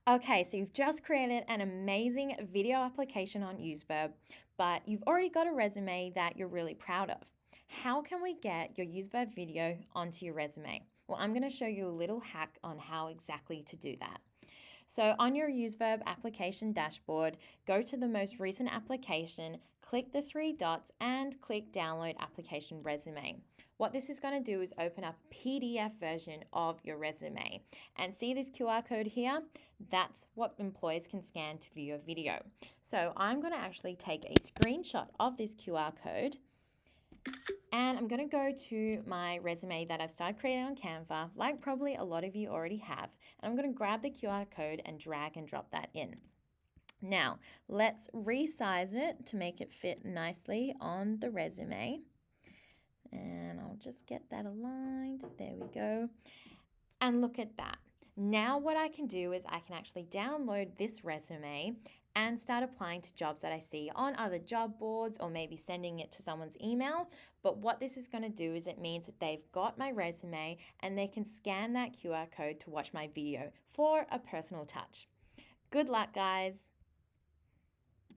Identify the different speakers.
Speaker 1: Okay, so you've just created an amazing video application on UseVerb, but you've already got a resume that you're really proud of. How can we get your UseVerb video onto your resume? Well, I'm going to show you a little hack on how exactly to do that. So on your UseVerb application dashboard, go to the most recent application, click the three dots and click download application resume. What this is going to do is open up a PDF version of your resume. And see this QR code here? That's what employers can scan to view your video. So I'm going to actually take a screenshot of this QR code and I'm going to go to my resume that I've started creating on Canva, like probably a lot of you already have. And I'm going to grab the QR code and drag and drop that in. Now, let's resize it to make it fit nicely on the resume. And I'll just get that aligned. There we go. And look at that. Now what I can do is I can actually download this resume and start applying to jobs that I see on other job boards or maybe sending it to someone's email. But what this is going to do is it means that they've got my resume and they can scan that QR code to watch my video for a personal touch. Good luck, guys.